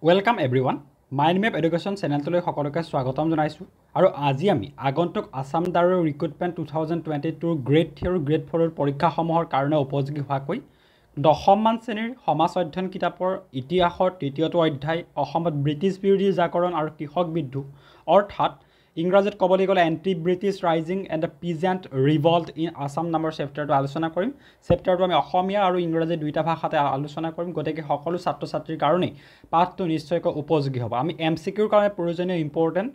Welcome everyone. My name is Education Channel to সকলোকে স্বাগতম জনাইছো আৰু আজি আমি আগন্তুক আসাম Direct Recruitment 2022 গ্ৰেড 3 আৰু গ্ৰেড 4 ৰ পৰীক্ষাসমূহৰ কাৰণে উপযোগী হোৱাকৈ দশমমান শ্ৰেণীৰ সমাজ অধ্যয়ন কিতাপৰ ইতিহাসৰ তৃতীয়টো অধ্যায় অসমত ব্ৰিটিছ বিৰোধী জাগৰণ আৰু কৃষক বিদ্ৰোহ অৰ্থাৎ ইংৰাজীত ক'বলৈ গ'লে anti British rising and the peasant revolt in Assam নামৰ চেপ্টাৰটো আলোচনা কৰিম চেপ্টাৰটো আমি অসমীয়া আৰু ইংৰাজী দুইটা ভাষাতে আলোচনা কৰিম গতিকে সকলো ছাত্ৰ ছাত্ৰীৰ কাৰণে পাঠটো নিশ্চয়কৈ উপযোগী হ'ব আমি এমচিকিউৰ কাৰণে প্ৰয়োজনীয় ইম্পৰ্টেণ্ট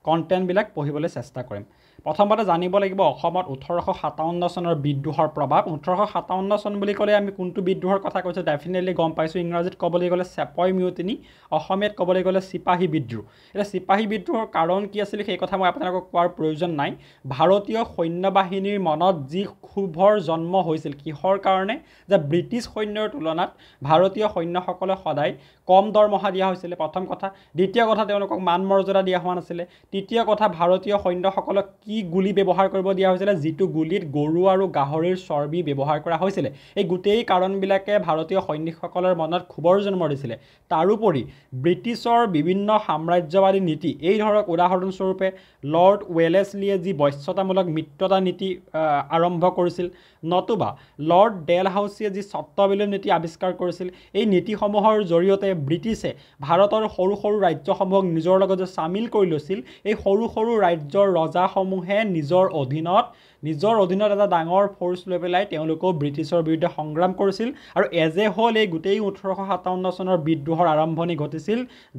কন্টেন্টবিলাক পঢ়িবলৈ চেষ্টা কৰিম প্ৰথমতে জানিব লাগিব অসমত 1857 চনৰ বিদ্ৰোহৰ প্ৰভাৱ 1857 চন বুলি ক'লে আমি কোনটো বিদ্ৰোহৰ কথা কৈছো ডেফিনেটলি গম পাইছো ইংৰাজীত ক'বলৈ গ'লে চেপয় মিউটিনি অসমীয়াত ক'বলৈ গ'লে সিপাহী বিদ্ৰোহ এটা সিপাহী বিদ্ৰোহৰ কাৰণ কি আছিল সেই কথা মই আপোনালোকক কোৱাৰ প্ৰয়োজন নাই ভাৰতীয় সৈন্য বাহিনীৰ মনত যি ক্ষোভৰ জন্ম হৈছিল কিহৰ কাৰণে যে ব্ৰিটিছ সৈন্যৰ তুলনাত ভাৰতীয় সৈন্যসকলে সদায় কম দৰমহা দিয়া হৈছিল প্ৰথম কথা দ্বিতীয় কথা তেওঁলোকক মান মৰ্যাদা দিয়া হোৱা নাছিল তৃতীয় কথা ভাৰতীয় সৈন্যসকলক কি গুলি ব্যৱহাৰ কৰিব দিয়া হৈছিল যেটো গুলিত গৰু আৰু গাহৰিৰ চৰ্বি ব্যৱহাৰ কৰা হৈছিল এই গোটেই কাৰণবিলাকে ভাৰতীয় সৈনিকসকলৰ মনত ক্ষোভৰ জন্ম দিছিল তাৰোপৰি ব্ৰিটিছৰ বিভিন্ন সাম্ৰাজ্যবাদী নীতি এই ধৰক উদাহৰণ স্বৰূপে লৰ্ড ওয়েলেছলিয়ে যি বশ্যতামূলক মিত্ৰতা নীতি আৰম্ভ কৰিছিল নতুবা লৰ্ড ডেলহাউছিয়ে যি সত্ত্ববিলোপ নীতি আৱিষ্কাৰ কৰিছিল এই নীতিসমূহৰ জৰিয়তে ব্ৰিটিছে ভাৰতৰ সৰু সৰু ৰাজ্যসমূহক নিজৰ লগত সামিল কৰি লৈছিল এই সৰু সৰু ৰাজ্যৰ ৰজাসমূহে নিজৰ অধীনত এটা ডাঙৰ ফোৰ্স লৈ পেলাই তেওঁলোকো ব্ৰিটিছৰ বিৰুদ্ধে সংগ্ৰাম কৰিছিল আৰু এজে হল এই গোটেই 1857 চনৰ বিদ্ৰোহৰ আৰম্ভণি ঘটিছিল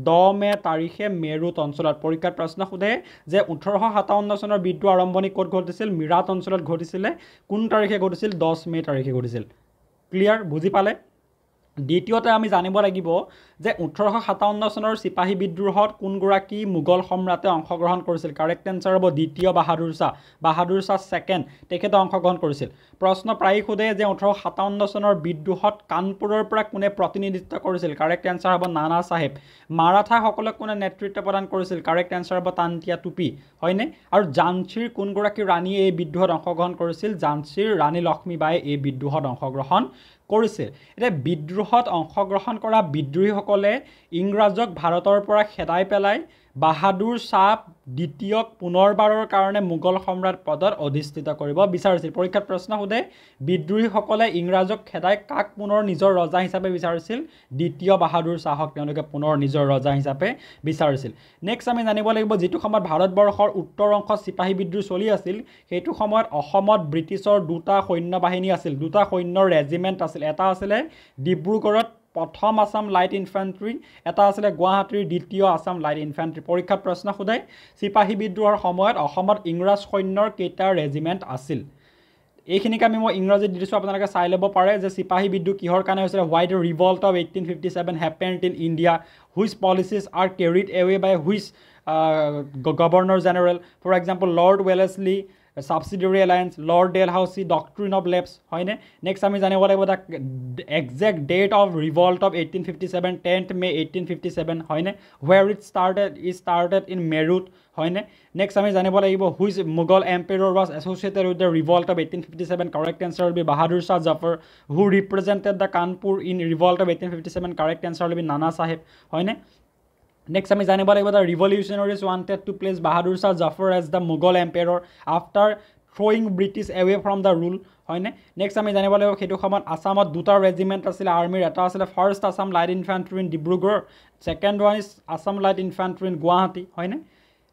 10 মে তাৰিখে মেৰুত অঞ্চলত পৰীক্ষাত প্ৰশ্ন সোধে যে 1857 চনৰ বিদ্ৰোহ আৰম্ভণি ক'ত ঘটিছিল মিৰাট অঞ্চলত ঘটিছিল কোন তাৰিখে ঘটিছিল 10 মে তাৰিখে ঘটিছিল ক্লিয়াৰ বুজি পালে দ্বিতীয়তে আমি জানিব লাগিব যে 1857 চনৰ সিপাহী বিদ্ৰোহত কোনগৰাকী মুগল সম্ৰাটে অংশগ্ৰহণ কৰিছিল কাৰেক্ট আনসাৰ হ'ব দ্বিতীয় বাহাদুৰ শাহ সেকেন্ড তেখেতে অংশগ্ৰহণ কৰিছিল প্ৰশ্ন প্ৰায় সোধে যে 1857 চনৰ বিদ্ৰোহত কানপুৰৰ পৰা কোনে প্ৰতিনিধিত্ব কৰিছিল কাৰেক্ট আনসাৰ হ'ব নানা সাহেব মাৰাঠা সকলক কোনে নেতৃত্ব প্ৰদান কৰিছিল কাৰেক্ট আনসাৰ হ'ব তান্তিয়া টুপি হয়নে আৰু ঝান্সীৰ কোনগৰাকী ৰাণী এই বিদ্ৰোহত অংশগ্ৰহণ কৰিছিল ঝান্সীৰ ৰাণী লক্ষ্মীবাই এই বিদ্ৰোহত অংশগ্ৰহণ কৰিছিল এটা বিদ্ৰোহত অংশগ্ৰহণ কৰা বিদ্ৰোহীসকলে ইংৰাজক ভাৰতৰ পৰা খেদাই পেলাই বাহাদুৰ শাহ দ্বিতীয়ক পুনৰবাৰৰ কাৰণে মুগল সম্ৰাট পদত অধিষ্ঠিত কৰিব বিচাৰিছিল পৰীক্ষাত প্ৰশ্ন সোধে বিদ্ৰোহীসকলে ইংৰাজক খেদাই কাক পুনৰ নিজৰ ৰজা হিচাপে বিচাৰিছিল দ্বিতীয় বাহাদুৰ শাহক তেওঁলোকে পুনৰ নিজৰ ৰজা হিচাপে বিচাৰিছিল নেক্সট আমি জানিব লাগিব যেটো সময়ত ভাৰতবৰ্ষৰ উত্তৰ অংশত সিপাহী বিদ্ৰোহ চলি আছিল সেইটো সময়ত অসমত ব্ৰিটিছৰ দুটা সৈন্য বাহিনী আছিল দুটা সৈন্যৰ ৰেজিমেন্ট আছিল এটা আছিল ডিব্ৰুগড়ত প্ৰথম আসাম লাইট ইনফেন্ট্ৰি এটা আছিল গুৱাহাটীৰ দ্বিতীয় আসাম লাইট ইনফেন্ট্ৰি পৰীক্ষাত প্ৰশ্ন সোধে সিপাহী বিদ্ৰোহৰ সময়ত অসমত ইংৰাজ সৈন্যৰ কেইটা ৰেজিমেন্ট আছিল এইখিনিক আমি মই ইংৰাজীত দিছো আপোনালোকে চাই ল'ব পাৰে যে সিপাহী বিদ্ৰোহ কিহৰ কাৰণে হৈছিল why the revolt of 1857 happened in India which policies are carried away by which governor general for example lord Wellesley subsidiary alliance lord dalhousie doctrine of lapse hoine next ami jane bolaibo the exact date of revolt of 1857 10th May 1857 hoine where it started in Meerut hoine next ami jane bolaibo which Mughal emperor was associated with the revolt of 1857 correct answer will be Bahadur Shah Zafar who represented the Kanpur in revolt of 1857 correct answer will be Nana Sahib hoine Next, আমি জানিব লাগিব the revolutionaries wanted to place Bahadur Shah Zafar as the Mughal emperor after throwing British away from the rule. হয়নে next আমি জানিব লাগিব সেইটো সময়ত আসামত দুটা ৰেজিমেন্ট আছিল আৰ্মিৰ এটা আছিল first Assam light infantry in Dibrugarh second one is Assam light infantry in Guwahati হয়নে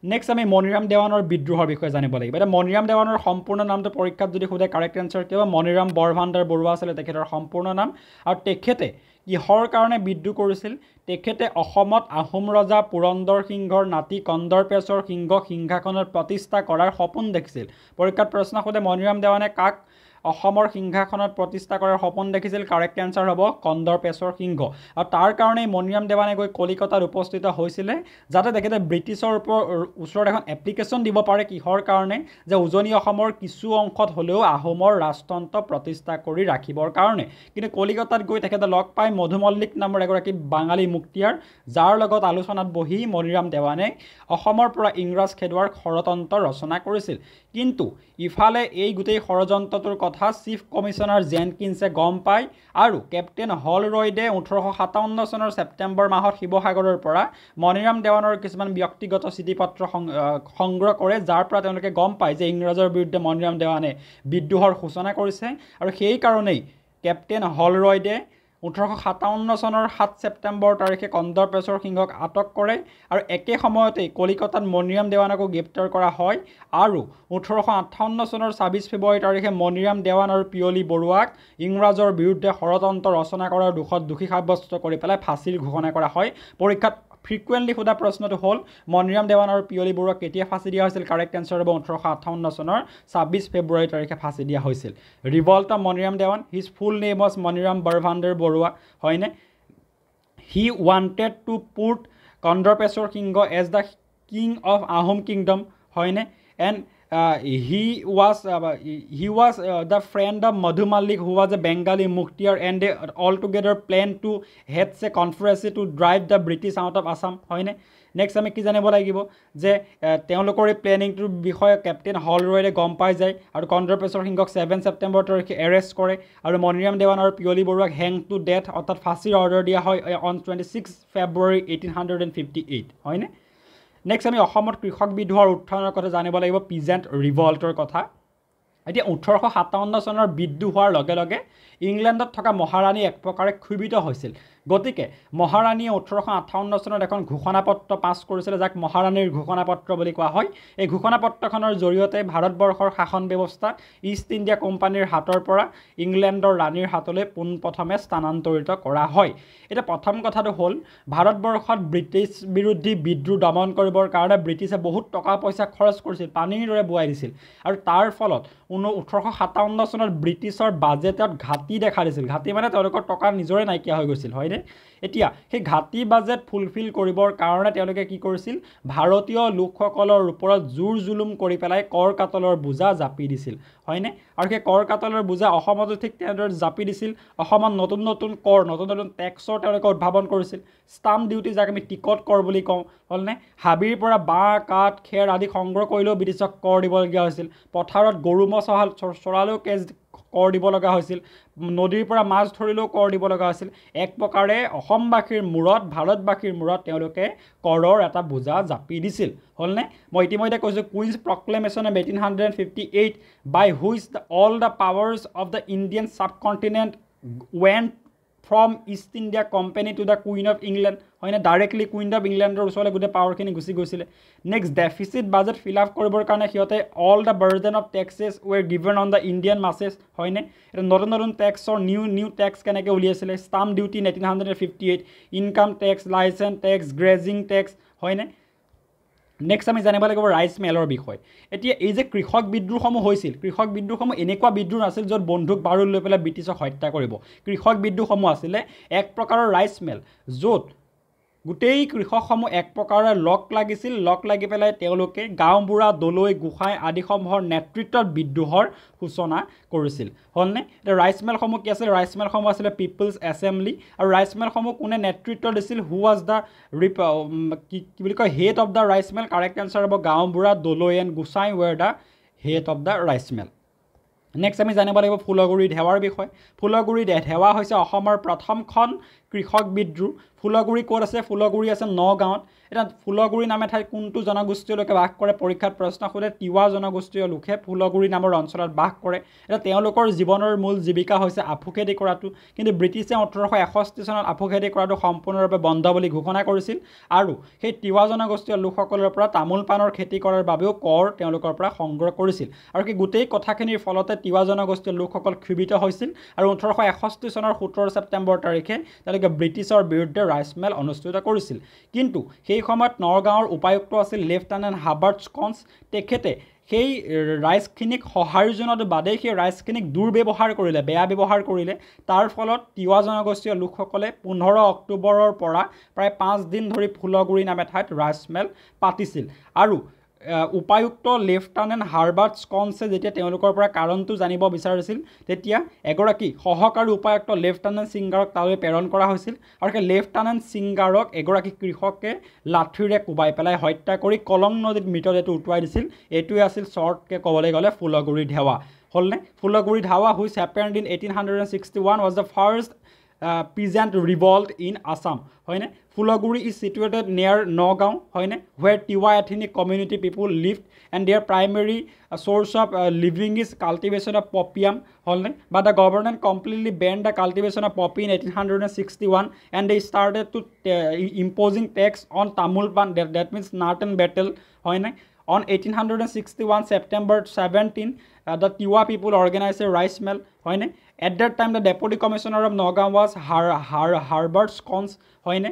নেক্সট আমি মনিৰাম দেৱানৰ বিদ্ৰোহৰ বিষয়ে জানিব লাগিব এটা মনিৰাম দেৱানৰ সম্পূৰ্ণ নামটো পৰীক্ষাত যদি খুদে কাৰেক্ট আনসাৰ কিবা মনিৰাম বৰভাণ্ডাৰ বৰুৱা আছিল তেখেতৰ সম্পূৰ্ণ নাম আৰু তেখেতে কিহৰ কাৰণে বিদ্ৰোহ কৰিছিল তেখেতে অসমত আহোম ৰজা পুৰন্দৰ সিংহৰ নাতি কন্দৰ্পেশ্বৰ সিংহাসনত প্ৰতিষ্ঠা কৰাৰ সপোন দেখিছিল পৰীক্ষাত প্ৰশ্ন খুদে মনিৰাম দেৱানে কাক অসমৰ সিংহাসনত প্ৰতিষ্ঠা কৰাৰ সপোন দেখিছিল কাৰেক্ট আনসাৰ হ'ব কন্দৰ্পেশ্বৰ সিংহ আৰু তাৰ কাৰণে মনিৰাম দেৱানে গৈ কলিকতাত উপস্থিত হৈছিল যাতে তেখেতে ব্ৰিটিছৰ ওচৰত এখন এপ্লিকেশন দিব পাৰে কিহৰ কাৰণে যে উজনি অসমৰ কিছু অংশত হলেও আহোমৰ ৰাষ্ট্ৰতন্ত্ৰ প্ৰতিষ্ঠা কৰি ৰাখিবৰ কাৰণে কিন্তু কলিকতাত গৈ তেখেতে লগ পাই মধুমল্লিক নামৰ এগৰাকী বাঙালী মুক্তিয়াৰ যাৰ লগত আলোচনাত বহি মনিৰাম দেৱানে অসমৰ পৰা ইংৰাজ খেদুৱাৰ ষড়যন্ত্ৰ ৰচনা কৰিছিল কিন্তু ইফালে এই গোটেই ষড়যন্ত্ৰটোৰ কথা চিফ কমিশনাৰ জেনকিন্সে গম পায় আৰু কেপ্টেইন হলৰয়ডে 1857 চনৰ ছেপ্টেম্বৰ মাহত শিৱসাগৰৰ পৰা মণিৰাম দেৱানৰ কিছুমান ব্যক্তিগত চিঠিপত্ৰ সংগ্ৰহ কৰে যাৰ পৰা তেওঁলোকে গম পায় যে ইংৰাজৰ বিৰুদ্ধে মণিৰাম দেৱানে বিদ্ৰোহৰ সূচনা কৰিছে আৰু সেই কাৰণেই কেপ্টেইন হলৰয়ডে 1857 চনৰ 7 ছেপ্টেম্বৰ তাৰিখে কন্দৰ্পেশ্বৰ সিংহক আটক কৰে আৰু একে সময়তে কলিকতাত মণিৰাম দেৱানকো গ্ৰেপ্তাৰ কৰা হয় আৰু 1858 চনৰ 26 ফেব্ৰুৱাৰী তাৰিখে মণিৰাম দেৱান আৰু পিয়লি বৰুৱাক ইংৰাজৰ বিৰুদ্ধে ষড়যন্ত্ৰ ৰচনা কৰাৰ দোষত দোষী সাব্যস্ত কৰি পেলাই ফাঁচীৰ ঘোষণা কৰা হয় পৰীক্ষাত ফ্ৰিকুৱেণ্টলি সোধা প্ৰশ্নটো হ'ল মণিৰাম দেৱান আৰু পিয়লি বৰুৱাক কেতিয়া ফাঁচী দিয়া হৈছিল কাৰেক্ট এনচাৰ হ'ব 1858 চনৰ 26 ফেব্ৰুৱাৰী তাৰিখে ফাঁচী দিয়া হৈছিল revolt of Maniram Dewan his full name was Maniram Borbhandar Barua হয়নে he wanted to put Kandarpeswar Singha as the king of Ahom kingdom হয়নে and he was the friend of Madhu Malik who was a Bengali Mukhtiar and they altogether planned to head a conspiracy to drive the British out of Assam হয়নে next আমি কি জানিব লাগিব যে তেওঁলোকৰ এই প্লেনিংটোৰ বিষয়ে কেপ্টেইন হলৰয়ডে গম পাই যায় আৰু কন্দৰ্পেশ্বৰ সিংহক 7 ছেপ্টেম্বৰ তাৰিখে এৰেষ্ট কৰে আৰু মণিৰাম দেৱান আৰু পিয়লি বৰুৱাক হেং টু ডেথ অৰ্থাৎ ফাঁচীৰ অৰ্ডাৰ দিয়া হয় অন 26 ফেব্ৰুৱাৰী 1858 হয়নে নেক্সট আমি অসমত কৃষক বিদ্ৰোহৰ উত্থানৰ কথা জানিব লাগিব পিজেণ্ট ৰিভল্টৰ কথা এতিয়া 1857 চনৰ বিদ্ৰোহ হোৱাৰ লগে লগে ইংলেণ্ডত থকা মহাৰাণী এক প্ৰকাৰে ক্ষুভিত হৈছিল গতিকে মহাৰাণীয়ে 1858 চনত এখন ঘোষণাপত্ৰ পাছ কৰিছিল যাক মহাৰাণীৰ ঘোষণাপত্ৰ বুলি কোৱা হয় এই ঘোষণাপত্ৰখনৰ জৰিয়তে ভাৰতবৰ্ষৰ শাসন ব্যৱস্থা ইষ্ট ইণ্ডিয়া কোম্পানীৰ হাতৰ পৰা ইংলেণ্ডৰ ৰাণীৰ হাতলৈ পোনপ্ৰথমে স্থানান্তৰিত কৰা হয় এটা প্ৰথম কথাটো হ'ল ভাৰতবৰ্ষত ব্ৰিটিছ বিৰোধী বিদ্ৰোহ দমন কৰিবৰ কাৰণে ব্ৰিটিছে বহুত টকা পইচা খৰচ কৰিছিল পানীৰ দৰে বুৱাই দিছিল আৰু তাৰ ফলত 1857 চনত ব্ৰিটিছৰ বাজেটত ঘাটি দেখা দিছিল ঘাটি মানে তেওঁলোকৰ টকা নিজৰে নাইকিয়া হৈ গৈছিল হয়নে এতিয়া সেই ঘাটি বাজেট ফুলফিল কৰিবৰ কাৰণে তেওঁলোকে কি কৰিছিল ভাৰতীয় লোকসকলৰ ওপৰত জোৰ জুলুম কৰি পেলাই কৰ কাটলৰ বোজা জাপি দিছিল হয়নে আৰু সেই কৰ কাটলৰ বোজা অসমতো ঠিক তেনেদৰে জাপি দিছিল অসমত নতুন নতুন কৰ নতুন নতুন টেক্সৰ তেওঁলোকে উদ্ভাৱন কৰিছিল ষ্টাম্প ডিউটি যাক আমি টিকট কৰ বুলি কওঁ হ'লনে হাবিৰ পৰা বাঁহ কাঠ খেৰ আদি সংগ্ৰহ কৰিলেও ব্ৰিটিছক কৰ দিবলগীয়া হৈছিল পথাৰত গৰু ম'হ চৰালেও কৰ দিব লগা হৈছিল নদীৰ পৰা মাছ ধৰিলেও কৰ দিব লগা হৈছিল এক প্ৰকাৰে অসমবাসীৰ মূৰত ভাৰতবাসীৰ মূৰত তেওঁলোকে কৰৰ এটা বোজা জাপি দিছিল হ'লনে মই ইতিমধ্যে কৈছোঁ queen's proclamation of 1858 by which all the powers of the Indian subcontinent went from East India Company to the queen of England হয়নে ডাইৰেক্টলি কুইন অফ ইংলেণ্ডৰ ওচৰলৈ গোটেই পাৱাৰখিনি গুচি গৈছিলে next deficit budget fill up কৰিবৰ কাৰণে সিহঁতে all the burden of taxes were given on the Indian masses হয়নে এটা নতুন নতুন টেক্সৰ নিউ টেক্স কেনেকৈ উলিয়াইছিলে stamp duty 1858 income tax licence tax grazing tax হয়নে নেক্সট আমি জানিব লাগিব ৰাইচ মেলৰ বিষয় এতিয়া এই যে কৃষক বিদ্ৰোহসমূহ হৈছিল কৃষক বিদ্ৰোহসমূহ এনেকুৱা বিদ্ৰোহ নাছিল য'ত বন্দুক বাৰুদ লৈ পেলাই ব্ৰিটিছক হত্যা কৰিব কৃষক বিদ্ৰোহসমূহ আছিলে এক প্ৰকাৰৰ ৰাইচ মেল য'ত গোটেই কৃষকসমূহ এক প্ৰকাৰে লগ লাগি পেলাই তেওঁলোকে গাঁওবুঢ়া দলৈ গোসাঁই আদিসমূহৰ নেতৃত্বত বিদ্ৰোহৰ সূচনা কৰিছিল হ'লনে এতিয়া ৰাইচ মেলসমূহ কি আছিল ৰাইচ মেলসমূহ আছিলে পিপলছ এছেম্বলি আৰু ৰাইচ মেলসমূহ কোনে নেতৃত্ব দিছিল হু ৱাজ দ্য কি বুলি কয় head of the Raij Mel correct answer হ'ব গাঁওবুঢ়া Doloi and Gosain were the head of the Raij Mel next আমি জানিব লাগিব ফুলগুৰি ধেৱাৰ বিষয় ফুলগুৰি ধেৱা হৈছে অসমৰ প্ৰথমখন কৃষক বিদ্ৰোহ ফুলগুৰি ক'ত আছে ফুলগুৰি আছে নগাঁৱত এটা ফুলগুৰি নামে ঠাইত কোনটো জনগোষ্ঠীয় লোকে বাস কৰে পৰীক্ষাত প্ৰশ্ন সোধে তিৱা জনগোষ্ঠীয় লোকে ফুলগুৰি নামৰ অঞ্চলত বাস কৰে এটা তেওঁলোকৰ জীৱনৰ মূল জীৱিকা হৈছে আফু খেতি কৰাটো কিন্তু ব্ৰিটিছে 1861 চনত আফু খেতি কৰাটো সম্পূৰ্ণৰূপে বন্ধ বুলি ঘোষণা কৰিছিল আৰু সেই তিৱা জনগোষ্ঠীয় লোকসকলৰ পৰা তামোল পাণৰ খেতি কৰাৰ বাবেও কৰ তেওঁলোকৰ পৰা সংগ্ৰহ কৰিছিল আৰু কি গোটেই কথাখিনিৰ ফলতে তিৱা জনগোষ্ঠীয় লোকসকল ক্ষুভিত হৈছিল আৰু 1861 চনৰ 17 ছেপ্টেম্বৰ তাৰিখে তেওঁলোকে ব্ৰিটিছৰ বিৰুদ্ধে ৰাইচ মেল অনুষ্ঠিত কৰিছিল কিন্তু সেই সময়ত নগাঁৱৰ উপায়ুক্ত আছিল লেফটেনেণ্ট হাবাৰ্ট স্কন্স তেখেতে সেই ৰাইচখিনিক সঁহাৰি জনোৱাৰ বাদে সেই ৰাইচখিনিক দুৰ্ব্যৱহাৰ কৰিলে বেয়া ব্যৱহাৰ কৰিলে তাৰ ফলত তিৱা জনগোষ্ঠীয় লোকসকলে 15 অক্টোবৰৰ পৰা প্ৰায় 5 দিন ধৰি ফুলগুৰি নামে ঠাইত ৰাইচ মেল পাতিছিল আৰু উপায়ুক্ত লেফটেনেণ্ট হাৰ্বাৰ্ট স্কন্সে যেতিয়া তেওঁলোকৰ পৰা কাৰণটো জানিব বিচাৰিছিল তেতিয়া এগৰাকী সহকাৰী উপায়ুক্ত লেফটেনেণ্ট সিংগাৰক তালৈ প্ৰেৰণ কৰা হৈছিল আৰু সেই লেফটেনেণ্ট সিংগাৰক এগৰাকী কৃষকে লাঠিৰে কোবাই পেলাই হত্যা কৰি কলং নদীত মৃতদেহটো উটুৱাই দিছিল এইটোৱে আছিল শ্বৰ্টকৈ ক'বলৈ গ'লে ফুলগুৰি ধেৱা হ'লনে Phulaguri Dhawa which happened in 1861 was the first peasant revolt in Assam হয়নে Phulguri is situated near Nagaon হয়নে where Tiwa ethnic community people lived and their primary source of living is cultivation of poppyam হয়নে but the government completely banned the cultivation of poppy in 1861 and they started to imposing tax on Tamil pan that means nut and betel হয়নে on 1861 September 17 the Tiwa people organized a rice mill হয়নে at that time the deputy commissioner of Nagaon was Herbert Scons হয়নে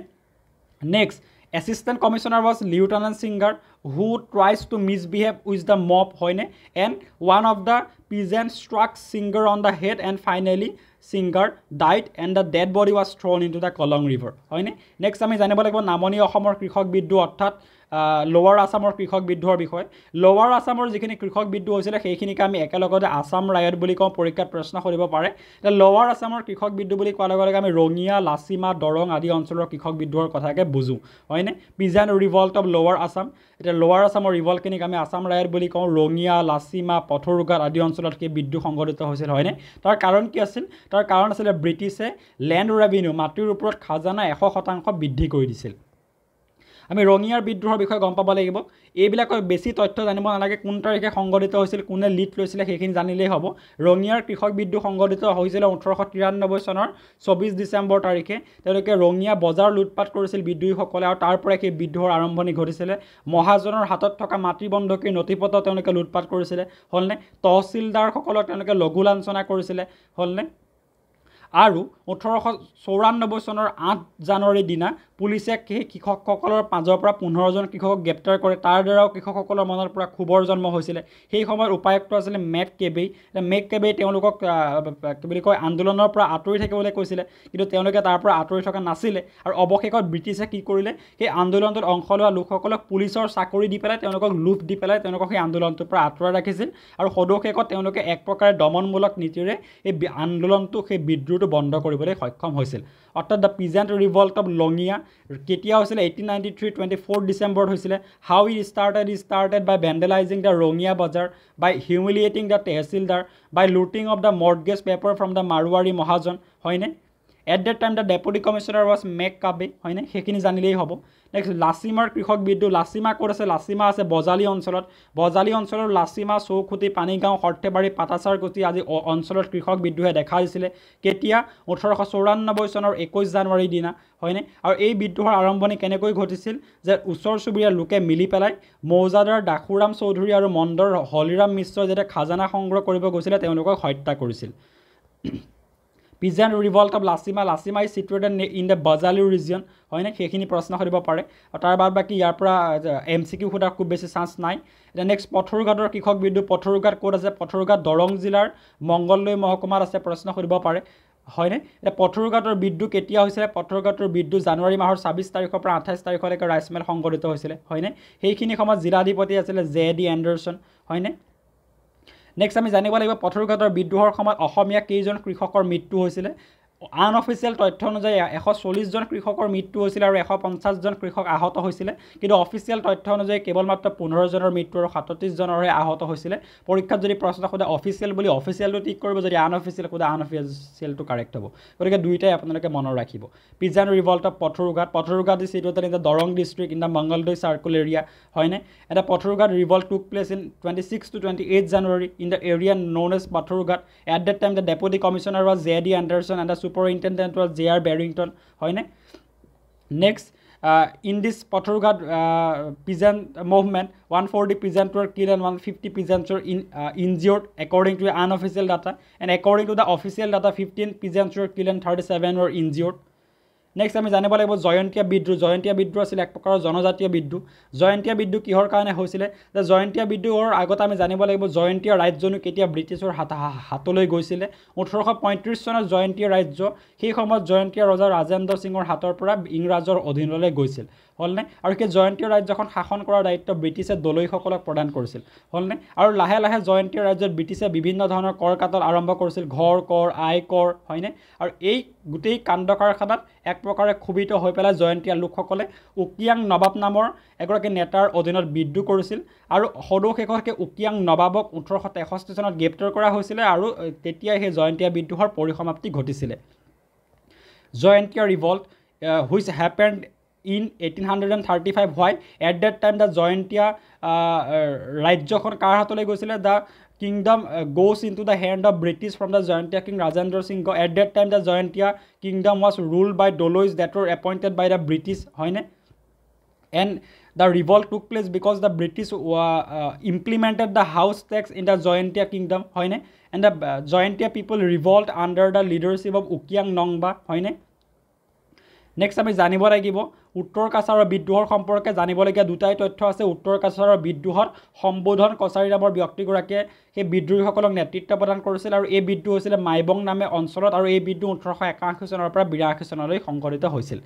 next assistant commissioner was Lieutenant Singer who tries to misbehave with the mob hoine and one of the peasants struck Singer on the head and finally Singer died and the dead body was thrown into the Kolong river hoine next ami janibo lagbo namoni Assamor krikhok biddu orthat lower Assamor krikhok biddhor বিষয় lower Assamor jikhini krikhok biddu hoisile heikhini ka ami ekelogode Assam riot buli kom porikkat proshno koribo pare the lower Assamor krikhok biddu buli koala gole ami Rongia Lasima Dorong adi oncholor krikhok bidduhor kotha ke buju hoine peasant revolt of lower Assam eta lower Assamor revolt kini আমি Assam riot বুলি কওঁ ৰঙিয়া লাচিমা পথৰুগাৰ আদি অঞ্চলত কি বিদ্যুৎ সংঘটিত হৈছিল হয়নে তাৰ কাৰণ কি আছিল তাৰ কাৰণ আছিল ব্ৰিটিছে ল্যান্ড ৰেভিনিউ মাটিৰ ওপৰত খাজানা 100% বৃদ্ধি কৰি দিছিল আমি ৰঙিয়াৰ বিদ্ৰোহৰ বিষয়ে গম পাব লাগিব এইবিলাকৰ বেছি তথ্য জানিব নালাগে কোন তাৰিখে সংঘটিত হৈছিল কোনে লিড লৈছিল সেইখিনি জানিলেই হ'ব ৰঙিয়াৰ কৃষক বিদ্ৰোহ সংঘটিত হৈছিল 1893 চনৰ 24 ডিসেম্বৰ তাৰিখে তেওঁলোকে ৰঙিয়া বজাৰ লুটপাট কৰিছিল বিদ্ৰোহীসকলে আৰু তাৰ পৰা কি বিদ্ৰোহৰ আৰম্ভণি ঘটিছিল মহাজনৰ হাতত থকা মাটি বন্ধকীৰ নথিপত্ৰ তেওঁলোকে লুটপাট কৰিছিল হলনে তহসিলদাৰ সকলক তেওঁলোকে লঘু লাঞ্ছনা কৰিছিল হলনে আৰু 1894 চনৰ 8 জানুৱাৰী দিনা পুলিচে কৃষকসকলৰ মাজৰ পৰা 15 জন কৃষকক গ্ৰেপ্তাৰ কৰে তাৰ দ্বাৰাও কৃষকসকলৰ মনৰ পৰা খুবৰ জন্ম হৈছিল সেই সময়ৰ উপায়ুক্ত আছিল মেক কেবে তেওঁলোকক কি বুলি কয় আন্দোলনৰ পৰা আঁতৰি থাকিবলৈ কৈছিল কিন্তু তেওঁলোকে তাৰ পৰা আঁতৰি থকা নাছিল আৰু অৱশেষত ব্ৰিটিছে কি কৰিলে সেই আন্দোলনটোত অংশ লোৱা লোকসকলক পুলিচৰ চাকৰি দি পেলাই তেওঁলোকক লুট দি পেলাই তেওঁলোকক সেই আন্দোলনটোৰ পৰা আঁতৰাই ৰাখিছিল আৰু সদৌশেষত তেওঁলোকে এক প্ৰকাৰে দমনমূলক নীতিৰে এই আন্দোলনটো সেই বিদ্ৰোহটো বন্ধ কৰিবলৈ সক্ষম হৈছিল অৰ্থাৎ দ্য পিজেণ্ট ৰিভল্ট অফ লঙিয়া কেতিয়া হৈছিল 1893 24 ডিসেম্বৰত হৈছিল how it started by vandalizing the Rongya Bazar by humiliating the tehsildar by looting of the mortgage paper from the Marwari Mahajan hoine at that time the deputy commissioner was Mek Kabe hoine hekhini janilei hobo next Lasimar krikhok biddu Lasima korase Lasima ase Bojali অঞ্চলৰ Lasima Soukuti Panigao Hortebari Patasar Guti আজি অঞ্চলৰ কৃষক বিদ্ৰোহে দেখা দিছিল কেতিয়া 1894 চনৰ 21 জানুৱাৰী দিনা হয়নে আৰু এই বিদ্ৰোহৰ আৰম্ভণি কেনেকৈ ঘটিছিল যে উচ্চৰ সুবিয়া লোকে মিলি পেলাই মৌজাদাৰ দাখুৰাম চৌধুৰী আৰু মণ্ডৰ হলিৰাম মিশ্ৰ যেতে খাজানা সংগ্ৰহ কৰিব গৈছিল তেওঁলোকক হত্যা কৰিছিল Peasant revolt of Lasima is situated in the Bajalu region হয়নে সেইখিনি প্ৰশ্ন কৰিব পাৰে আৰু তাৰ বাদ বাকি ইয়াৰ পৰা MCQ খুদা খুব বেছি চান্স নাই এটা নেক্সট পথৰুঘাটৰ কৃষক বিদ্ৰোহ পথৰুঘাট ক'ত আছে পথৰুঘাট দৰং জিলাৰ মংগলদৈ মহকুমাত আছে প্ৰশ্ন কৰিব পাৰে হয়নে এটা পথৰুঘাটৰ বিদ্ৰোহ কেতিয়া হৈছিল পথৰুঘাটৰ বিদ্ৰোহ জানুৱাৰী মাহৰ 26 তাৰিখৰ পৰা 28 তাৰিখলৈকে ৰাইচ মিল সংঘটিত হৈছিল হয়নে সেইখিনি সময়ত জিলাধিপতি আছিল জেডি এণ্ডাৰসন হয়নে নেক্সট আমি জানিব লাগিব পথৰুঘাটৰ বিদ্ৰোহৰ সময়ত অসমীয়া কেইজন কৃষকৰ মৃত্যু হৈছিল আনঅফিচিয়েল তথ্য অনুযায়ী 140 জন কৃষকৰ মৃত্যু হৈছিল আৰু 150 জন কৃষক আহত হৈছিল কিন্তু অফিচিয়েল তথ্য অনুযায়ী কেৱল মাত্ৰ 15 জনৰ মৃত্যু আৰু 37 জনৰহে আহত হৈছিল পৰীক্ষাত যদি প্ৰশ্ন খোদে অফিচিয়েল বুলি অফিচিয়েলটো ঠিক কৰিব যদি আনঅফিচিয়েল খোদে আনঅফিচিয়েলটো কাৰেক্ট হ'ব গতিকে দুইটাই আপোনালোকে মনত ৰাখিব pigeon revolt of Patharughat is situated in the Dorong district in the Mangaldoy circle area হয়নে এটা Patharughat revolt took place in 26 to 28 January in the area known as Pothurugat at that time the deputy commissioner was J.D. Anderson and the superintendent was J.R. Barrington hoine next in this Pothurugat peasant movement 140 peasants were killed and 150 peasants were injured according to the unofficial data and according to the official data 15 peasants were killed and 37 were injured next আমি জানিব লাগিব জয়ন্তীয়া বিদ্ৰোহ আছিল এক প্ৰকাৰৰ জনজাতীয় বিদ্ৰোহ কিহৰ কাৰণে হৈছিল যে জয়ন্তীয়া বিদ্ৰোহৰ আগত আমি জানিব লাগিব জয়ন্তীয়া ৰাজ্যনো কেতিয়া ব্ৰিটিছৰ হাতলৈ গৈছিল 1835 চনত জয়ন্তীয়া ৰাজ্য সেই সময়ত জয়ন্তীয়া ৰজা ৰাজেন্দ্ৰ সিংৰ হাতৰ পৰা ইংৰাজৰ অধীনলৈ গৈছিল হলনে আৰু কি জয়ন্তীয়া ৰাজ্যখন শাসন কৰাৰ দায়িত্ব ব্ৰিটিছে দলৈসকলক প্ৰদান কৰিছিল হলনে আৰু লাহে লাহে জয়ন্তীয়া ৰাজ্যত ব্ৰিটিছে বিভিন্ন ধৰণৰ কৰ কাটল আৰম্ভ কৰিছিল ঘৰ কৰ আয় কৰ হয়নে আৰু এই গোটেই কাণ্ড কাৰখানাত এক প্ৰকাৰে ক্ষোভিত হৈ পেলাই জয়ন্তীয়া লোকসকলে উকিয়াং নবাব নামৰ এগৰাকী নেতাৰ অধীনত বিদ্ৰোহ কৰিছিল আৰু সদৌশেষতকে উকিয়াং নবাবক 1863 চনত গ্ৰেপ্তাৰ কৰা হৈছিল আৰু তেতিয়াই সেই জয়ন্তীয়া বিদ্ৰোহৰ পৰিসমাপ্তি ঘটিছিল Jaintia revolt which happened in 1835 why at that time the Jaintia ৰাজ্যখন কাৰ হাতলৈ গৈছিল the kingdom goes into the hand of British from the Jayantia king Rajendra Singh. At that time the Jayantia kingdom was ruled by Dolois that were appointed by the British, and the revolt took place because the British implemented the house tax in the Jayantia kingdom, and the Jayantia people revolt under the leadership of Ukiang Nongba. Next আমি জানিব লাগিব উত্তৰ কাছাৰৰ বিদ্ৰোহৰ সম্পৰ্কে জানিবলগীয়া দুটাই তথ্য আছে উত্তৰ কাছাৰৰ বিদ্ৰোহত সম্বোধন কছাৰী নামৰ ব্যক্তিগৰাকীয়ে সেই বিদ্ৰোহীসকলক নেতৃত্ব প্ৰদান কৰিছিল আৰু এই বিদ্ৰোহ হৈছিল মাইবং নামে অঞ্চলত আৰু এই বিদ্ৰোহ 1881 চনৰ পৰা 82 চনলৈ সংঘটিত হৈছিল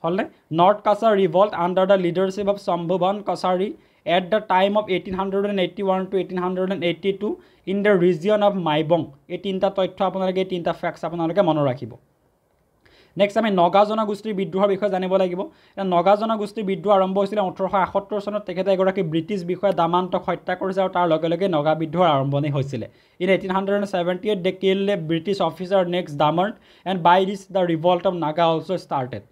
হলনে North Cachar revolt under the leadership of Sambhudhan Kachari at the time of 1881 to 1882 in the region of Maibong এই তিনটা তথ্য আপোনালোকে তিনটা ফ্যাক্টস আপোনালোকে মনত ৰাখিব নেক্সট আমি নগা জনগোষ্ঠীৰ বিদ্ৰোহৰ বিষয়ে জানিব লাগিব নগা জনগোষ্ঠীৰ বিদ্ৰোহ আৰম্ভ হৈছিল 1878 চনত তেখেতে এগৰাকী ব্ৰিটিছ বিষয়া দামান্তক হত্যা কৰিছিল আৰু তাৰ লগে লগে নগা বিদ্ৰোহৰ আৰম্ভণি হৈছিল in 1878 they killed a British officer next Damant and by this the revolt of Naga also started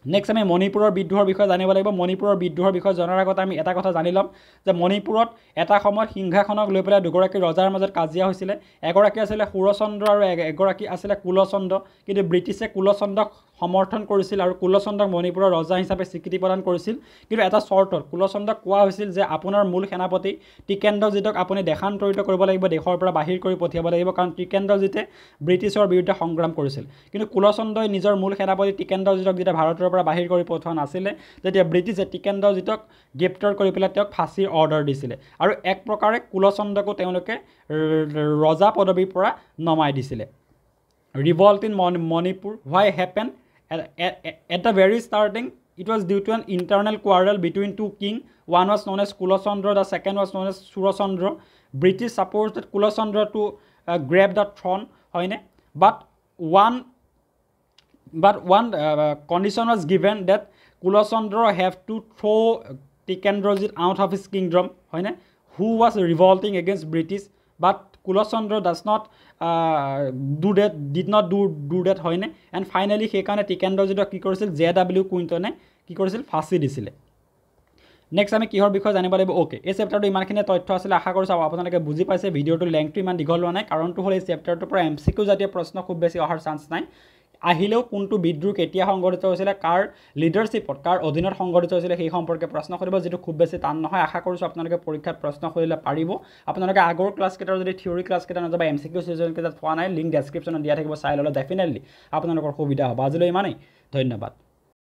next আমি মণিপুৰৰ বিদ্ৰোহৰ বিষয়ে জানিব লাগিব মণিপুৰৰ বিদ্ৰোহৰ বিষয়ে জনাৰ আগতে আমি এটা কথা জানি লম যে মণিপুৰত এটা সময়ত সিংহাসনক লৈ পেলাই দুগৰাকী ৰজাৰ মাজত কাজিয়া হৈছিল এগৰাকী আছিল সুৰচন্দ্ৰ আৰু এগৰাকী আছিল কুলচন্দ্ৰ কিন্তু ব্ৰিটিছে কুলচন্দ্ৰক সমৰ্থন কৰিছিল আৰু কুলচন্দ্ৰক মণিপুৰৰ ৰজা হিচাপে স্বীকৃতি প্ৰদান কৰিছিল কিন্তু এটা চৰ্তত কুলচন্দ্ৰক কোৱা হৈছিল যে আপোনাৰ মূল সেনাপতি টিকেন্দ্ৰজিতক আপুনি দেশান্তৰিত কৰিব লাগিব দেশৰ পৰা বাহিৰ কৰি পঠিয়াব লাগিব কাৰণ টিকেন্দ্ৰজিতে ব্ৰিটিছৰ বিৰুদ্ধে সংগ্ৰাম কৰিছিল কিন্তু কুলচন্দ্ৰই নিজৰ মূল সেনাপতি টিকেন্দ্ৰজিতক যেতিয়া ভাৰতৰ পৰা বাহিৰ কৰি পঠোৱা নাছিল তেতিয়া ব্ৰিটিছে টিকেন্দ্ৰজিতক গ্ৰেপ্তাৰ কৰি পেলাই তেওঁক ফাঁচীৰ অৰ্ডাৰ দিছিল আৰু এক প্ৰকাৰে কুলচন্দ্ৰকো তেওঁলোকে ৰজা পদবীৰ পৰা নমাই দিছিল revolt in Manipur why happened at the very starting it was due to an internal quarrel between two kings one was known as Kulachandra the second was known as Surachandra British supported Kulachandra to grab the throne but one condition was given that Kulachandra have to throw Tikendrajit out of his kingdom who was revolting against British but Kulachandra does not did not do that and finally সেইকাৰণে টিকেন্দ্ৰজিতক কি কৰিছিল JW কুইণ্টনে কি কৰিছিল ফাঁচি দিছিল next আমি কিহৰ বিষয়ে জানিব লাগিব ওকে এই চেপ্টাৰটো ইমানখিনি তথ্য আছিল আশা কৰিছো আপোনালোকে বুজি পাইছে ভিডিওটো লেংথটো ইমান দীঘল হোৱা নাই কাৰণটো হ'ল এই চেপ্টাৰটোৰ পৰা MCQ জাতীয় প্ৰশ্ন খুব বেছি অহাৰ চান্স নাই আহিলেও কোনটো বিদ্ৰোহ কেতিয়া সংঘটিত হৈছিল কাৰ লিডাৰশ্বিপত কাৰ অধীনত সংঘটিত হৈছিল সেই সম্পৰ্কে প্ৰশ্ন কৰিব যেটো খুব বেছি টান নহয় আশা কৰিছো আপোনালোকে পৰীক্ষাত প্ৰশ্ন কৰিলে পাৰিব আপোনালোকে আগৰ ক্লাছ কেইটাৰ যদি থিওৰি ক্লাছ কেইটা নজাবা MCQ সিজন কেইটা পোৱা নাই লিংক ডেসক্ৰিপচনত দিয়া থাকিব চাই ললে ডেফিনেটলি আপোনালোকৰ সুবিধা হ'ব আজিলৈ ইমানেই ধন্যবাদ